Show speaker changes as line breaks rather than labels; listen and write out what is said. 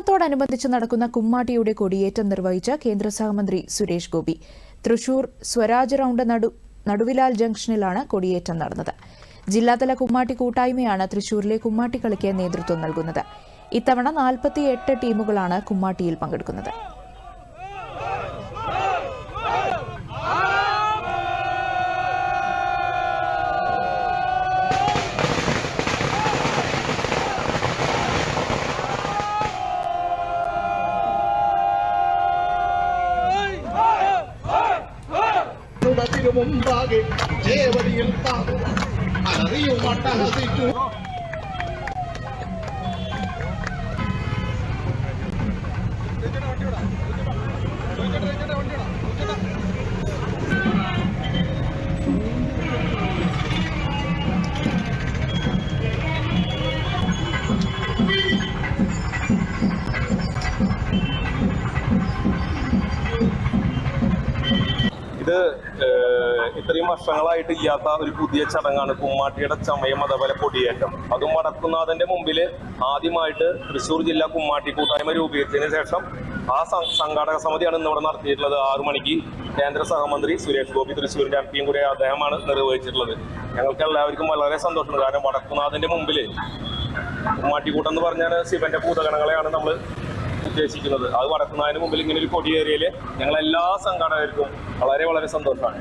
തിരുവോണത്തോടനുബന്ധിച്ച് നടക്കുന്ന കുമ്മാട്ടിയുടെ കൊടിയേറ്റം നിർവഹിച്ച കേന്ദ്ര സഹമന്ത്രി സുരേഷ് ഗോപി. തൃശൂർ സ്വരാജ് റൌണ്ട് നടുവിലാൽ ജംഗ്ഷനിലാണ് കൊടിയേറ്റം നടന്നത്. ജില്ലാതല കുമ്മാട്ടി കൂട്ടായ്മയാണ് തൃശൂരിലെ കുമ്മാട്ടിക്കളിക്ക് നേതൃത്വം നൽകുന്നത്. ഇത്തവണ 48 ടീമുകളാണ് കുമ്മാട്ടിയിൽ പങ്കെടുക്കുന്നത്.
മുമ്പാകെ ജയവടിയിൽ അലറിയും അട്ടഹസിച്ചു.
ഇത് ഇത്രയും വർഷങ്ങളായിട്ട് ഇല്ലാത്ത ഒരു പുതിയ ചടങ്ങാണ് കുമ്മാട്ടിയുടെ ചമയം, അതേപോലെ കൊടിയേറ്റം. അതും വടക്കുന്നാഥന്റെ മുമ്പിൽ ആദ്യമായിട്ട് തൃശ്ശൂർ ജില്ലാ കുമ്മാട്ടി കൂട്ടായ്മ രൂപീകരിച്ചതിന് ശേഷം ആ സംഘാടക സമിതിയാണ് ഇന്നിവിടെ നടത്തിയിട്ടുള്ളത്. 6 മണിക്ക് കേന്ദ്ര സഹമന്ത്രി സുരേഷ് ഗോപി, തൃശ്ശൂരിന്റെ എംപിയും കൂടെ അദ്ദേഹമാണ് നിർവഹിച്ചിട്ടുള്ളത്. ഞങ്ങൾക്ക് എല്ലാവർക്കും വളരെ സന്തോഷമുണ്ട്. കാരണം വടക്കുന്നാഥന്റെ മുമ്പിൽ കുമ്മാട്ടിക്കൂട്ടം എന്ന് പറഞ്ഞാൽ ശിവന്റെ ഭൂതഗണങ്ങളെയാണ് നമ്മൾ ഉദ്ദേശിക്കുന്നത്. അത് വടക്കുന്നാഥന് മുമ്പിൽ ഇങ്ങനെ ഒരു കൊടിയേറിയതിൽ ഞങ്ങളെല്ലാ സംഘാടകർക്കും വളരെ വളരെ സന്തോഷമാണ്.